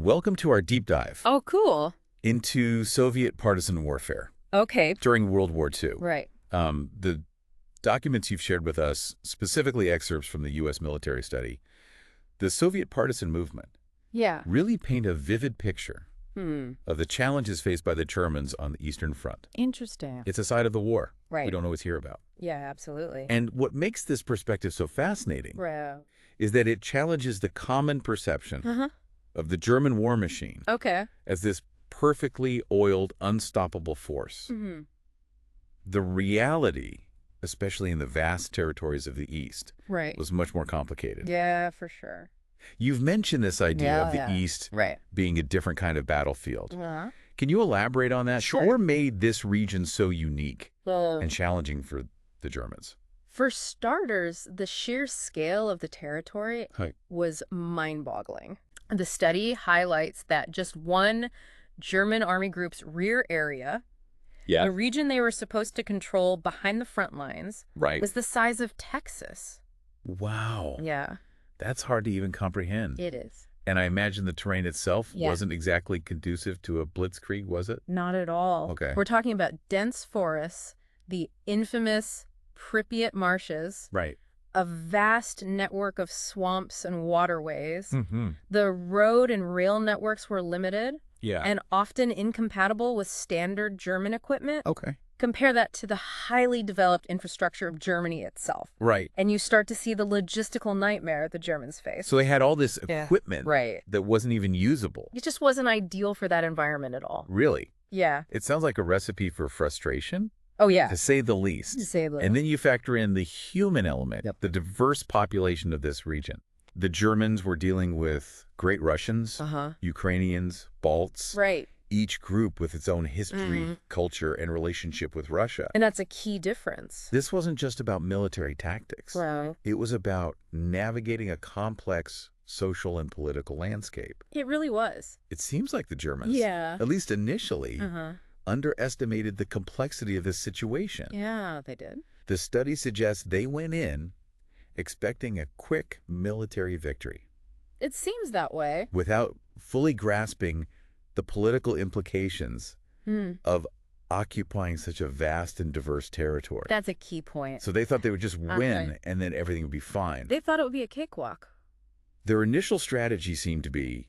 Welcome to our deep dive Oh, cool. into Soviet partisan warfare Okay. during World War II. Right. The documents you've shared with us, specifically excerpts from the U.S. military study, the Soviet partisan movement Yeah. really paint a vivid picture Hmm. of the challenges faced by the Germans on the Eastern Front. Interesting. It's a side of the war Right. we don't always hear about. Yeah, absolutely. And what makes this perspective so fascinating Right. is that it challenges the common perception Uh-huh. of the German war machine Okay. as this perfectly oiled, unstoppable force. Mm-hmm. The reality, especially in the vast territories of the East, Right. was much more complicated. Yeah, for sure. You've mentioned this idea of the Yeah. East Right. being a different kind of battlefield. Uh-huh. Can you elaborate on that? Sure. What made this region so unique Well, and challenging for the Germans? for starters, the sheer scale of the territory Hi. was mind-boggling. The study highlights that just one German army group's rear area, the region they were supposed to control behind the front lines, Right. was the size of Texas. Wow. Yeah, That's hard to even comprehend. it is. And I imagine the terrain itself Yeah. wasn't exactly conducive to a blitzkrieg, was it? Not at all. Okay. We're talking about dense forests, the infamous Pripyat marshes, Right. a vast network of swamps and waterways. Mm-hmm. The road and rail networks were limited Yeah. and often incompatible with standard German equipment. Okay. Compare that to the highly developed infrastructure of Germany itself, Right. and you start to see the logistical nightmare the Germans faced. So they had all this Yeah. equipment Right. that wasn't even usable. It just wasn't ideal for that environment at all. Really? Yeah. It sounds like a recipe for frustration, Oh, yeah. to say the least. To say the And then you factor in the human element, Yep. the diverse population of this region. The Germans were dealing with Great Russians, Uh-huh. Ukrainians, Balts, Right. each group with its own history, Mhm. culture, and relationship with Russia. And that's a key difference. This wasn't just about military tactics. Right. It was about navigating a complex social and political landscape. It really was. It seems like the Germans, Yeah. at least initially, Uh-huh. underestimated the complexity of this situation. Yeah, they did. The study suggests they went in expecting a quick military victory It seems that way. without fully grasping the political implications Hmm. of occupying such a vast and diverse territory. That's a key point. So they thought they would just win Okay. and then everything would be fine. They thought it would be a cakewalk. Their initial strategy seemed to be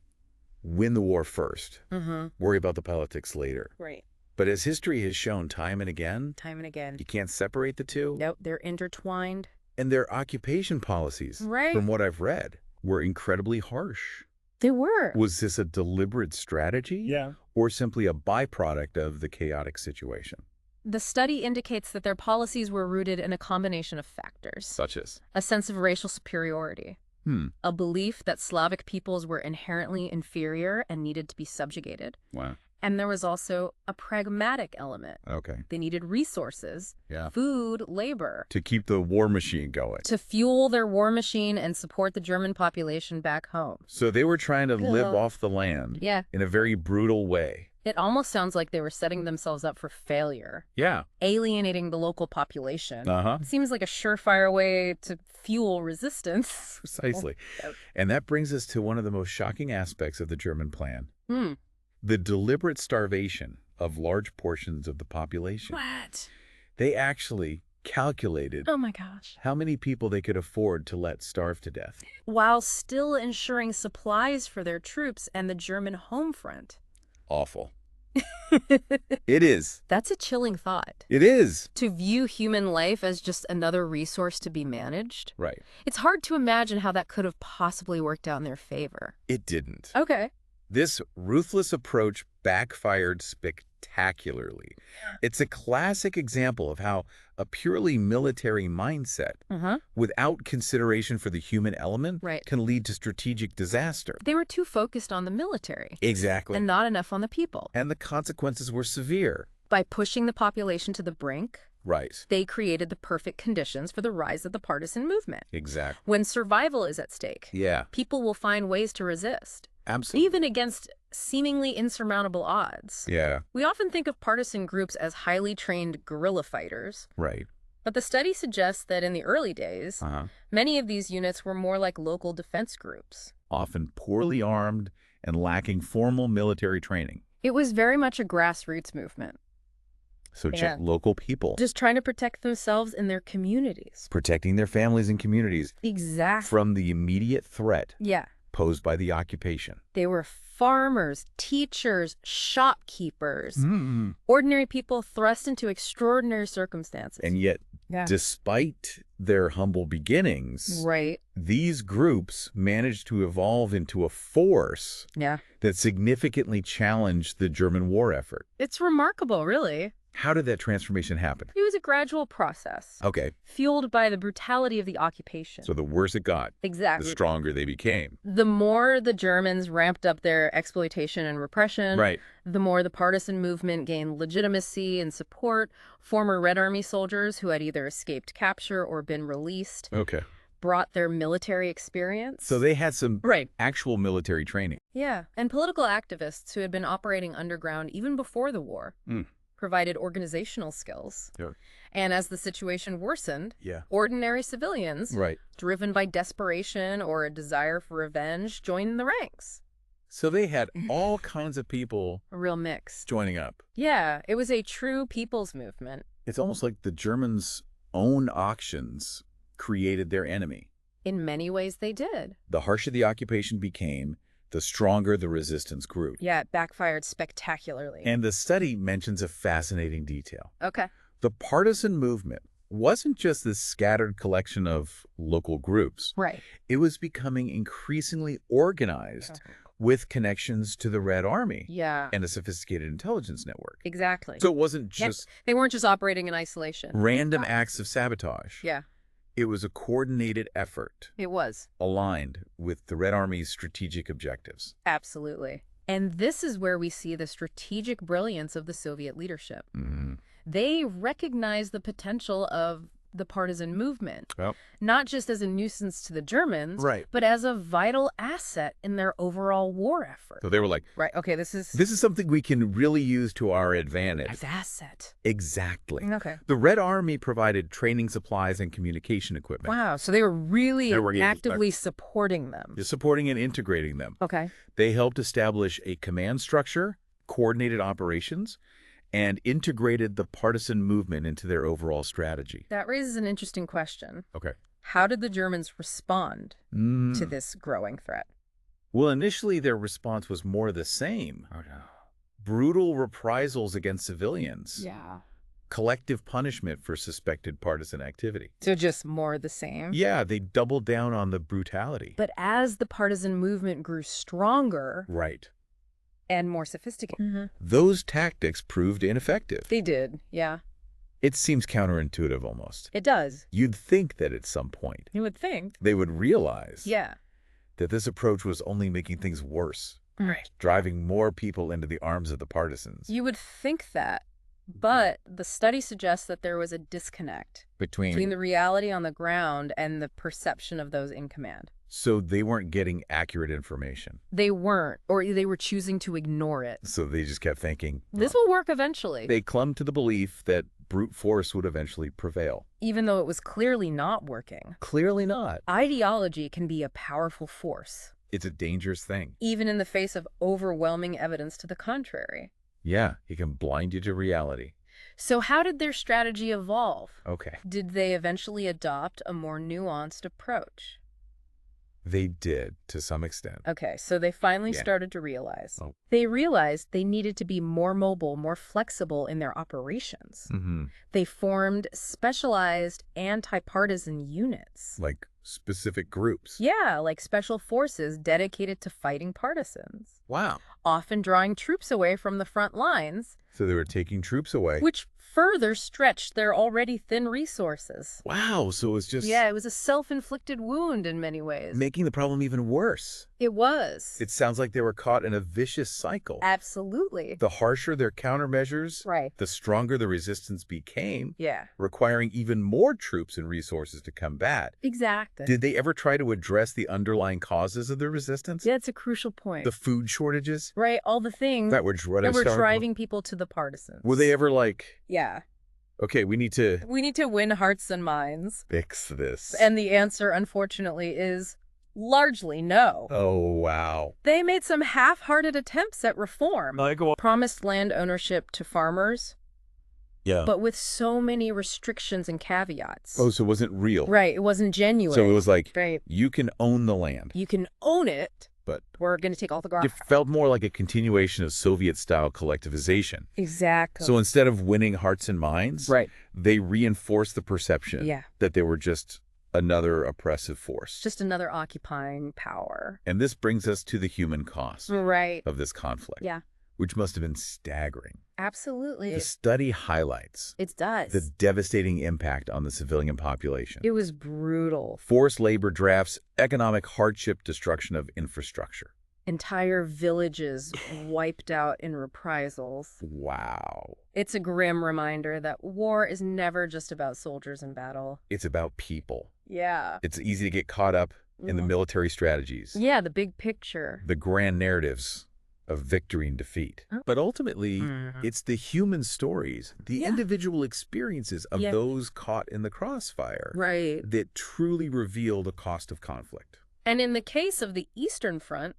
win the war first, Mm-hmm. worry about the politics later. Right. But as history has shown time and again, Time and again. you can't separate the two. Nope, they're intertwined. And their occupation policies, Right. from what I've read, were incredibly harsh. They were. Was this a deliberate strategy? Yeah. Or simply a byproduct of the chaotic situation? The study indicates that their policies were rooted in a combination of factors. Such as? A sense of racial superiority, a belief that Slavic peoples were inherently inferior and needed to be subjugated. Wow. And there was also a pragmatic element. Okay. They needed resources, Yeah. food, labor, To keep the war machine going. to fuel their war machine and support the German population back home. So they were trying to live Yeah. off the land Yeah. in a very brutal way. It almost sounds like they were setting themselves up for failure, Yeah. alienating the local population. Uh-huh. It seems like a surefire way to fuel resistance. Precisely. Yep. And that brings us to one of the most shocking aspects of the German plan. Hmm. The deliberate starvation of large portions of the population. What? They actually calculated Oh my gosh. how many people they could afford to let starve to death. While still ensuring supplies for their troops and the German home front. Awful. It is. That's a chilling thought. It is. To view human life as just another resource to be managed. Right. It's hard to imagine how that could have possibly worked out in their favor. It didn't. Okay. This ruthless approach backfired spectacularly. It's a classic example of how a purely military mindset, Uh-huh. without consideration for the human element, Right. can lead to strategic disaster. They were too focused on the military Exactly. and not enough on the people. And the consequences were severe. By pushing the population to the brink, Right. they created the perfect conditions for the rise of the partisan movement. Exactly. When survival is at stake, Yeah. people will find ways to resist, Absolutely. even against seemingly insurmountable odds. Yeah. We often think of partisan groups as highly trained guerrilla fighters, Right. but the study suggests that in the early days, Uh-huh. many of these units were more like local defense groups. Often poorly armed and lacking formal military training. It was very much a grassroots movement. So check local people. Just trying to protect themselves and their communities. Protecting their families and communities. Exactly. From the immediate threat Yeah. posed by the occupation. They were farmers, teachers, shopkeepers, ordinary people thrust into extraordinary circumstances. And yet, despite their humble beginnings, these groups managed to evolve into a force that significantly challenged the German war effort. It's remarkable, really. How did that transformation happen? It was a gradual process. Okay. Fueled by the brutality of the occupation. So the worse it got, exactly, the stronger they became. The more the Germans ramped up their exploitation and repression, the more the partisan movement gained legitimacy and support. Former Red Army soldiers who had either escaped capture or been released brought their military experience. So they had some actual military training. Yeah, and political activists who had been operating underground even before the war. Provided organizational skills. And as the situation worsened, ordinary civilians, driven by desperation or a desire for revenge, joined the ranks. So they had all kinds of people a real mix joining up. Yeah, it was a true people's movement. It's almost like the Germans' own actions created their enemy. In many ways they did. The harsher the occupation became, the stronger the resistance grew. Yeah, it backfired spectacularly. And the study mentions a fascinating detail. Okay. The partisan movement wasn't just this scattered collection of local groups. It was becoming increasingly organized with connections to the Red Army and a sophisticated intelligence network. Exactly. So it wasn't just... They weren't just operating in isolation. Random acts of sabotage. It was a coordinated effort. It was. Aligned with the Red Army's strategic objectives. Absolutely. And this is where we see the strategic brilliance of the Soviet leadership. They recognized the potential of the partisan movement, not just as a nuisance to the Germans, but as a vital asset in their overall war effort. So they were like, okay, this is something we can really use to our advantage. As asset. Exactly. Okay. The Red Army provided training supplies and communication equipment. Wow, so they were really actively supporting them. Supporting and integrating them. Okay. They helped establish a command structure, coordinated operations, and integrated the partisan movement into their overall strategy. That raises an interesting question. Okay. How did the Germans respond to this growing threat? Well, initially their response was more the same. Brutal reprisals against civilians. Collective punishment for suspected partisan activity. So just more the same? Yeah, they doubled down on the brutality. But as the partisan movement grew stronger... and more sophisticated. Those tactics proved ineffective. They did, yeah. It seems counterintuitive almost. It does. You'd think that at some point... You would think. They would realize... that this approach was only making things worse. Driving more people into the arms of the partisans. You would think that. But the study suggests that there was a disconnect between the reality on the ground and the perception of those in command. So they weren't getting accurate information. They weren't, or they were choosing to ignore it. So they just kept thinking, this will work eventually. They clung to the belief that brute force would eventually prevail. Even though it was clearly not working. Clearly not. Ideology can be a powerful force. It's a dangerous thing. Even in the face of overwhelming evidence to the contrary. Yeah, it can blind you to reality. So how did their strategy evolve? Okay. Did they eventually adopt a more nuanced approach? They did, to some extent. Okay, so they finally started to realize. They realized they needed to be more mobile, more flexible in their operations. They formed specialized anti-partisan units. Like specific groups? Yeah, like special forces dedicated to fighting partisans. Wow. Often drawing troops away from the front lines. So they were taking troops away. Which further stretched their already thin resources. Wow, so it was just... Yeah, it was a self-inflicted wound in many ways. Making the problem even worse. It was. It sounds like they were caught in a vicious cycle. Absolutely. The harsher their countermeasures, right, the stronger the resistance became, yeah, requiring even more troops and resources to combat. Exactly. Did they ever try to address the underlying causes of the resistance? Yeah, it's a crucial point. The food shortages? Right, all the things that were driving people to the partisans. Were they ever like... Yeah. Okay, we need to win hearts and minds. Fix this. And the answer, unfortunately, is Largely no. Oh, wow. They made some half-hearted attempts at reform. Promised land ownership to farmers. Yeah. But with so many restrictions and caveats. Oh, so it wasn't real. Right. It wasn't genuine. So it was like, right. You can own the land. You can own it, but we're going to take all the grass. It felt more like a continuation of Soviet-style collectivization. Exactly. So instead of winning hearts and minds, right. they reinforced the perception that they were just another oppressive force. Just another occupying power. And this brings us to the human cost of this conflict. Yeah. Which must have been staggering. Absolutely. The study highlights the devastating impact on the civilian population. It was brutal. Forced labor drafts, economic hardship, destruction of infrastructure. Entire villages wiped out in reprisals. Wow. It's a grim reminder that war is never just about soldiers in battle. It's about people. Yeah. It's easy to get caught up in the military strategies. Yeah, the big picture. The grand narratives of victory and defeat. But ultimately, it's the human stories, the individual experiences of those caught in the crossfire that truly reveal the cost of conflict. And in the case of the Eastern Front,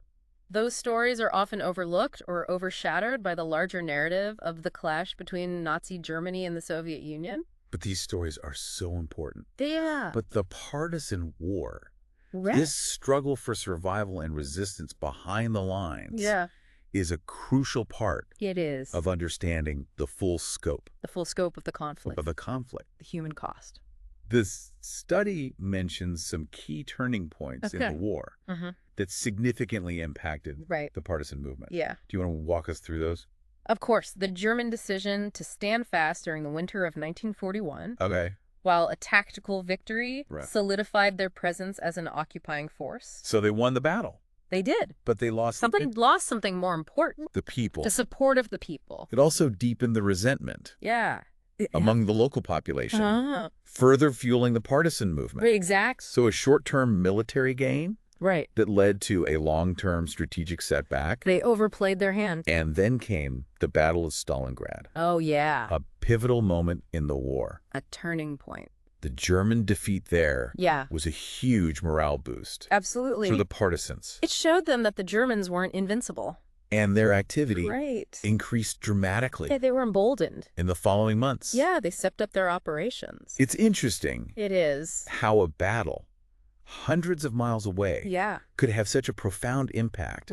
those stories are often overlooked or overshadowed by the larger narrative of the clash between Nazi Germany and the Soviet Union. But these stories are so important. Yeah. But the partisan war, this struggle for survival and resistance behind the lines, is a crucial part of understanding the full scope. The full scope of the conflict. The human cost. This study mentions some key turning points in the war that significantly impacted the partisan movement. Yeah. Do you want to walk us through those? Of course. The German decision to stand fast during the winter of 1941. Okay. While a tactical victory solidified their presence as an occupying force. So they won the battle. They did. But they lost something more important. The people. The support of the people. It also deepened the resentment. Yeah. Among the local population. Further fueling the partisan movement. Exactly. So a short-term military gain. That led to a long-term strategic setback. They overplayed their hand. And then came the Battle of Stalingrad. Oh, yeah. A pivotal moment in the war. A turning point. The German defeat there was a huge morale boost. Absolutely. For the partisans. It showed them that the Germans weren't invincible. And their activity increased dramatically. Yeah, they were emboldened. In the following months. Yeah, they stepped up their operations. It's interesting. It is. How a battle hundreds of miles away could have such a profound impact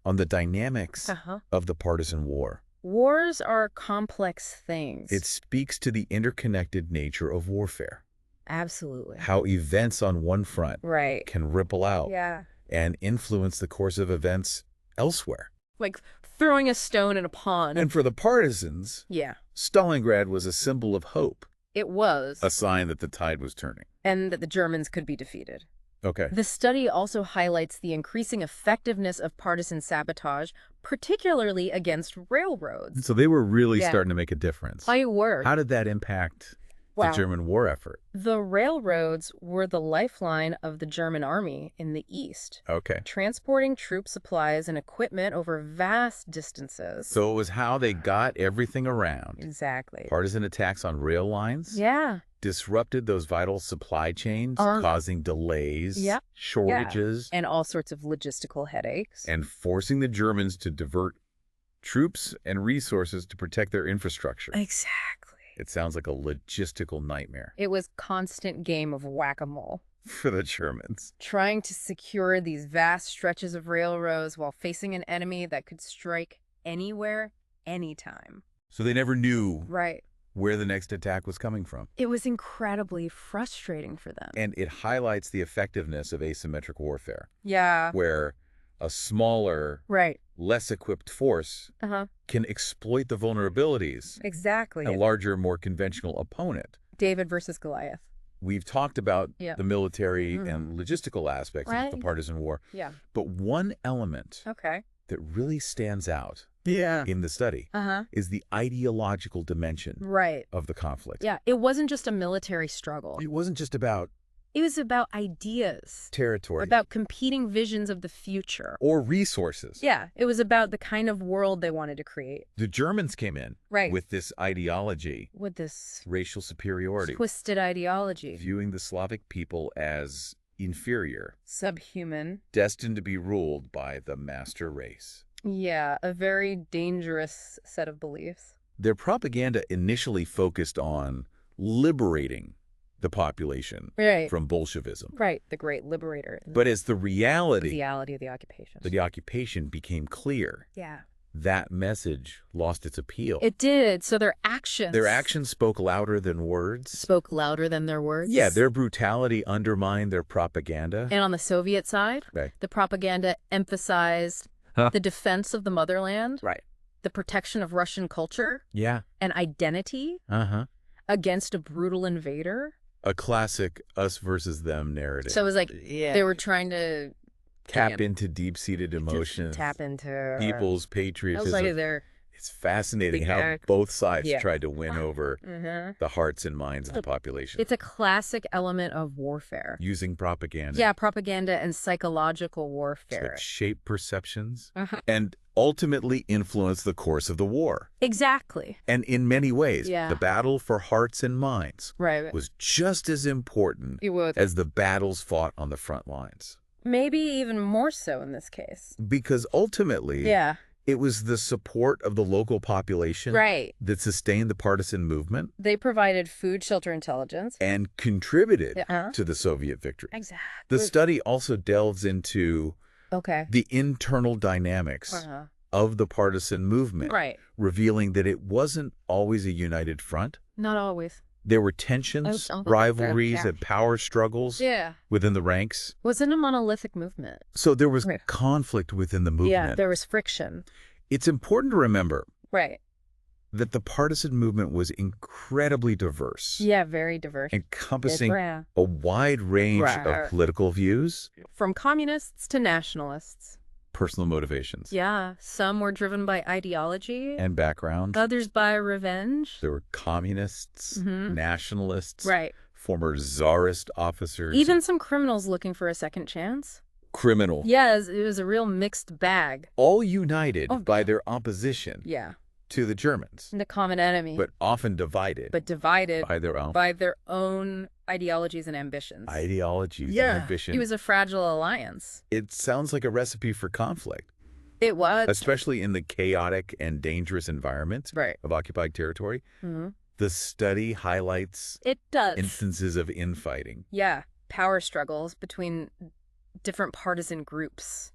on the dynamics of the partisan war. Wars are complex things. It speaks to the interconnected nature of warfare. Absolutely. How events on one front can ripple out and influence the course of events elsewhere. Like throwing a stone in a pond. And for the partisans, Stalingrad was a symbol of hope. It was. A sign that the tide was turning. And that the Germans could be defeated. Okay. The study also highlights the increasing effectiveness of partisan sabotage, particularly against railroads. So they were really starting to make a difference. They were. How did that impact the German war effort? The railroads were the lifeline of the German army in the East. Okay. Transporting troop supplies and equipment over vast distances. So it was how they got everything around. Exactly. Partisan attacks on rail lines? Yeah. Disrupted those vital supply chains, causing delays, shortages. And all sorts of logistical headaches. And forcing the Germans to divert troops and resources to protect their infrastructure. Exactly. It sounds like a logistical nightmare. It was constant game of whack-a-mole. For the Germans. Trying to secure these vast stretches of railroads while facing an enemy that could strike anywhere, anytime. So they never knew where the next attack was coming from. It was incredibly frustrating for them. And it highlights the effectiveness of asymmetric warfare. Yeah. Where a smaller, less equipped force can exploit the vulnerabilities. Exactly. A larger, more conventional opponent. David versus Goliath. We've talked about the military and logistical aspects of the partisan war. Yeah. But one element that really stands out in the study is the ideological dimension of the conflict. Yeah. It wasn't just a military struggle. It wasn't just about... It was about ideas. Territory. About competing visions of the future. Or resources. Yeah. It was about the kind of world they wanted to create. The Germans came in with this ideology. With this... racial superiority. Twisted ideology. Viewing the Slavic people as inferior. Subhuman. Destined to be ruled by the master race. Yeah, a very dangerous set of beliefs. Their propaganda initially focused on liberating the population from Bolshevism. Right, the great liberator. But as the reality of the occupation became clear, that message lost its appeal. It did. So their actions spoke louder than words. Spoke louder than their words? Yeah, their brutality undermined their propaganda. And on the Soviet side, the propaganda emphasized the defense of the motherland, the protection of Russian culture, and identity against a brutal invader. A classic us versus them narrative. So it was like they were trying to tap into deep-seated emotions. Tap into people's patriotism. Like it's fascinating how both sides tried to win over the hearts and minds of the population. It's a classic element of warfare. Using propaganda. Yeah, propaganda and psychological warfare. To shape perceptions and ultimately influence the course of the war. Exactly. And in many ways, the battle for hearts and minds was just as important as the battles fought on the front lines. Maybe even more so in this case. Because ultimately, it was the support of the local population that sustained the partisan movement. They provided food, shelter, intelligence. And contributed to the Soviet victory. Exactly. The study also delves into the internal dynamics of the partisan movement, revealing that it wasn't always a united front. Not always. There were tensions, rivalries, and power struggles within the ranks. It wasn't a monolithic movement. So there was conflict within the movement. Yeah, there was friction. It's important to remember that the partisan movement was incredibly diverse. Yeah, very diverse. Encompassing a wide range of political views. From communists to nationalists. Personal motivations. Yeah, some were driven by ideology. And background. Others by revenge. There were communists, nationalists, former czarist officers. Even some criminals looking for a second chance. Criminal. Yeah, it was a real mixed bag. All united by their opposition to the Germans. The common enemy. But often divided. By their own ideologies and ambitions. And ambition. It was a fragile alliance. It sounds like a recipe for conflict. It was. Especially in the chaotic and dangerous environment of occupied territory. The study highlights instances of infighting. Yeah, power struggles between different partisan groups.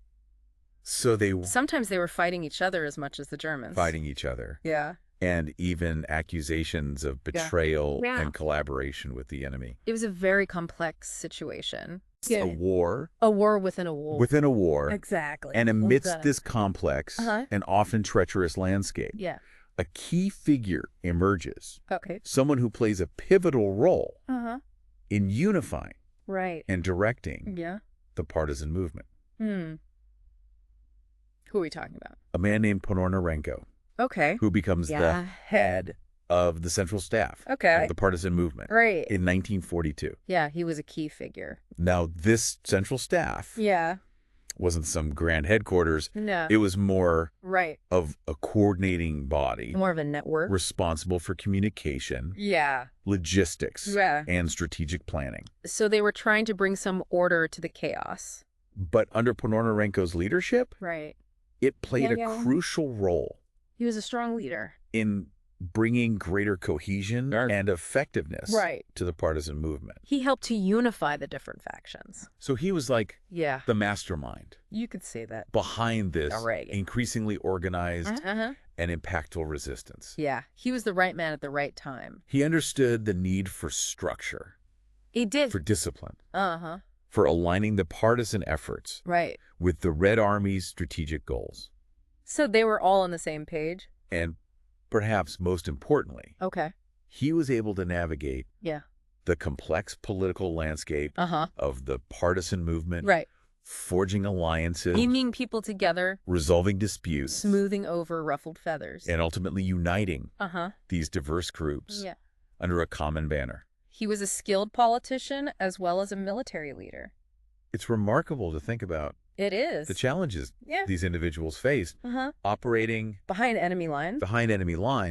So sometimes they were fighting each other as much as the Germans. Fighting each other. Yeah. And even accusations of betrayal and collaboration with the enemy. It was a very complex situation. A war. A war within a war. Within a war. Exactly. And amidst this complex and often treacherous landscape, a key figure emerges. Someone who plays a pivotal role in unifying and directing the partisan movement. Who are we talking about? A man named Ponomarenko. Who becomes the head of the central staff of the partisan movement in 1942. Yeah, he was a key figure. Now, this central staff wasn't some grand headquarters. No. It was more of a coordinating body. More of a network. Responsible for communication, logistics, and strategic planning. So they were trying to bring some order to the chaos. But under Ponomarenko's leadership, it played a crucial role. He was a strong leader. In bringing greater cohesion and effectiveness to the partisan movement. He helped to unify the different factions. So he was like the mastermind. You could say that. Behind this increasingly organized and impactful resistance. Yeah, he was the right man at the right time. He understood the need for structure. He did. For discipline. For aligning the partisan efforts with the Red Army's strategic goals. So they were all on the same page? And perhaps most importantly, he was able to navigate the complex political landscape of the partisan movement, forging alliances, bringing people together, resolving disputes, smoothing over ruffled feathers, and ultimately uniting these diverse groups under a common banner. He was a skilled politician as well as a military leader. It's remarkable to think about. It is. The challenges these individuals faced, operating behind enemy lines,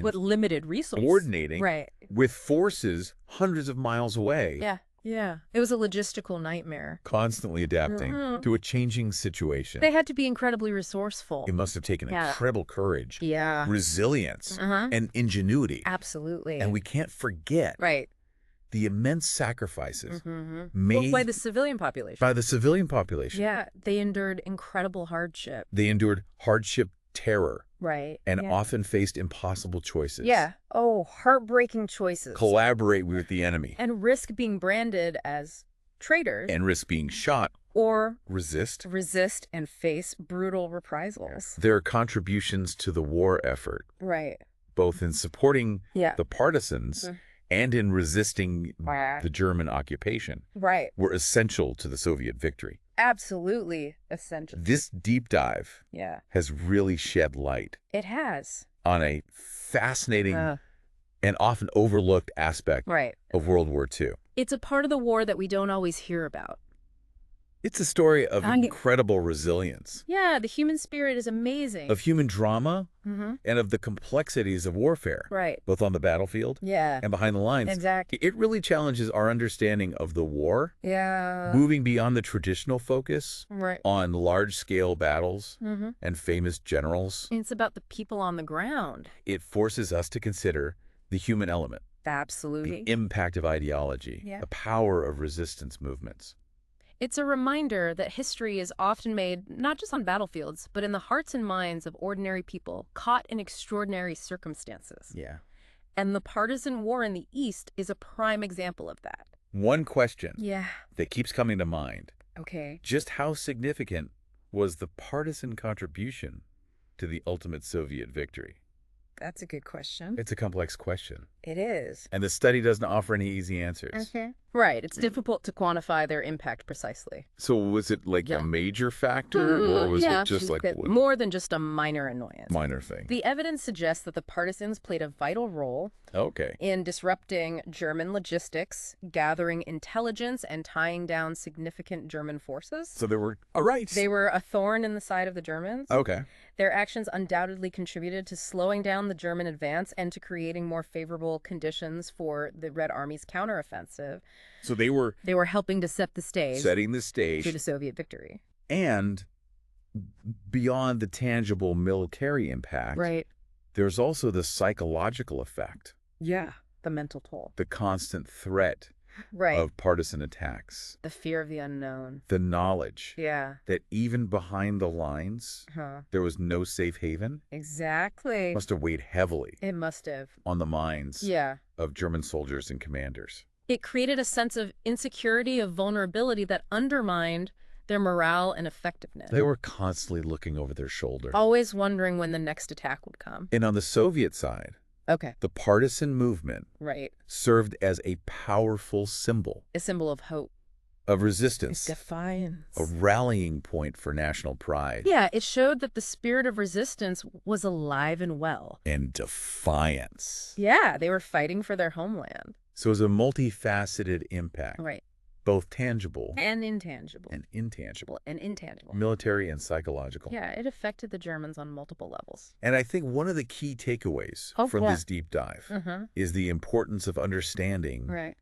with limited resources, coordinating with forces hundreds of miles away Yeah. It was a logistical nightmare. Constantly adapting to a changing situation. They had to be incredibly resourceful. It must have taken incredible courage, resilience, and ingenuity. Absolutely. And we can't forget the immense sacrifices made by the civilian population. By the civilian population. Yeah, they endured incredible hardship. They endured hardship, terror. Right. And often faced impossible choices. Yeah. Oh, heartbreaking choices. Collaborate with the enemy. And risk being branded as traitors. And risk being shot. Or resist and face brutal reprisals. Their contributions to the war effort. Right. Both in supporting the partisans and in resisting the German occupation. Right. Were essential to the Soviet victory. Absolutely essential. This deep dive has really shed light. It has. On a fascinating and often overlooked aspect of World War II. It's a part of the war that we don't always hear about. It's a story of incredible resilience. Yeah, the human spirit is amazing. Of human drama and of the complexities of warfare. Right. Both on the battlefield and behind the lines. Exactly. It really challenges our understanding of the war. Yeah. Moving beyond the traditional focus on large-scale battles and famous generals. It's about the people on the ground. It forces us to consider the human element. Absolutely. The impact of ideology. The power of resistance movements. It's a reminder that history is often made not just on battlefields, but in the hearts and minds of ordinary people caught in extraordinary circumstances. Yeah. And the partisan war in the East is a prime example of that. One question that keeps coming to mind. Okay. Just how significant was the partisan contribution to the ultimate Soviet victory? That's a good question. It's a complex question. It is. And the study doesn't offer any easy answers. Right. It's difficult to quantify their impact precisely. So was it like a major factor or was it just like more than just a minor annoyance? Minor thing. The evidence suggests that the partisans played a vital role in disrupting German logistics, gathering intelligence, and tying down significant German forces. So they were They were a thorn in the side of the Germans. Their actions undoubtedly contributed to slowing down the German advance and to creating more favorable conditions for the Red Army's counteroffensive. So they were helping to set the stage. Setting the stage. For the Soviet victory. And beyond the tangible military impact, there's also the psychological effect. Yeah, the mental toll. The constant threat of partisan attacks. The fear of the unknown. The knowledge that even behind the lines, there was no safe haven. Exactly. Must have weighed heavily. It must have. On the minds of German soldiers and commanders. It created a sense of insecurity, of vulnerability that undermined their morale and effectiveness. They were constantly looking over their shoulder. Always wondering when the next attack would come. And on the Soviet side, the partisan movement served as a powerful symbol. A symbol of hope. Of resistance. Defiance. A rallying point for national pride. Yeah, it showed that the spirit of resistance was alive and well. And defiance. Yeah, they were fighting for their homeland. So it was a multifaceted impact. Both tangible. And intangible. And intangible. And intangible. Military and psychological. Yeah, it affected the Germans on multiple levels. And I think one of the key takeaways from this deep dive is the importance of understanding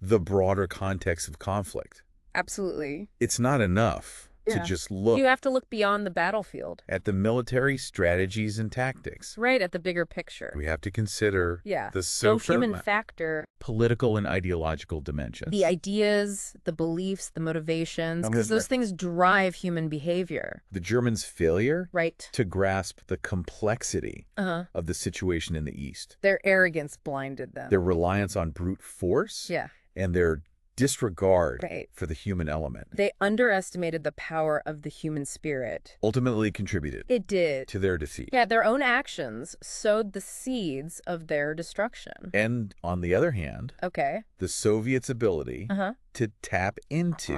the broader context of conflict. Absolutely. It's not enough to just look. You have to look beyond the battlefield. At the military strategies and tactics. At the bigger picture. We have to consider the human factor. Political and ideological dimensions. The ideas, the beliefs, the motivations, because those things drive human behavior. The Germans' failure to grasp the complexity of the situation in the East. Their arrogance blinded them. Their reliance on brute force. And their disregard for the human element. They underestimated the power of the human spirit. Ultimately contributed. It did. To their defeat. Yeah, their own actions sowed the seeds of their destruction. And on the other hand, the Soviets' ability to tap into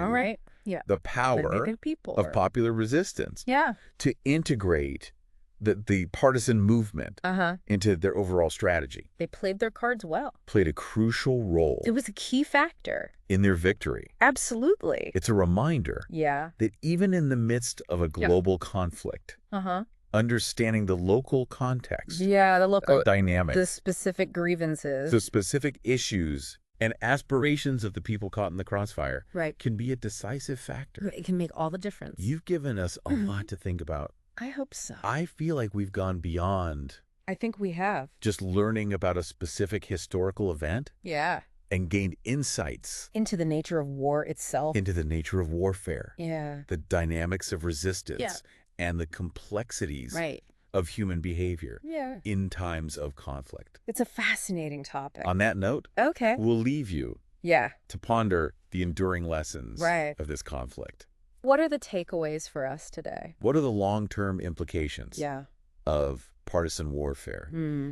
the power of popular resistance. To integrate the partisan movement into their overall strategy. They played their cards well. Played a crucial role. It was a key factor. In their victory. Absolutely. It's a reminder that even in the midst of a global conflict, understanding the local context. The local dynamics. The specific grievances. The specific issues And aspirations of the people caught in the crossfire Right. can be a decisive factor. It can make all the difference. You've given us a lot to think about. I hope so. I feel like we've gone beyond I think we have. just learning about a specific historical event. Yeah. And gained insights Into the nature of war itself. into the nature of warfare, Yeah. the dynamics of resistance, Yeah. and the complexities Right. of human behavior Yeah. in times of conflict. It's a fascinating topic. On that note, Okay. we'll leave you Yeah. to ponder the enduring lessons Right. of this conflict. What are the takeaways for us today? What are the long-term implications Yeah. of partisan warfare?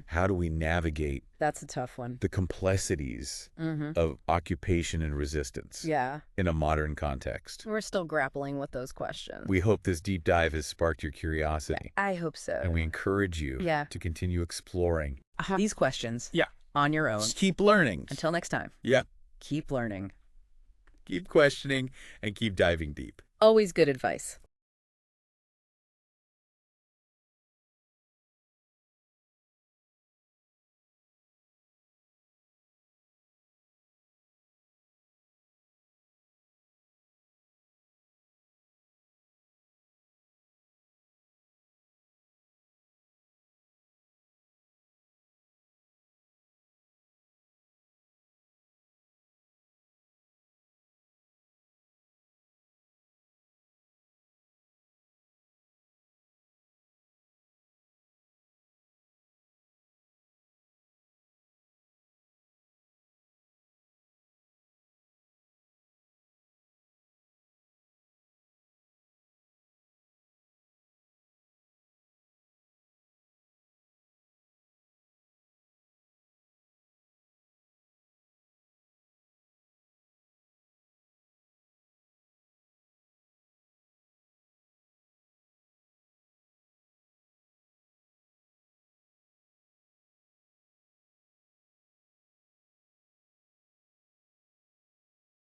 How do we navigate That's a tough one. the complexities of occupation and resistance Yeah. in a modern context? We're still grappling with those questions. We hope this deep dive has sparked your curiosity. I hope so. And we encourage you to continue exploring these questions on your own. Just keep learning. Until next time. Yeah. Keep learning. Keep questioning and keep diving deep. Always good advice.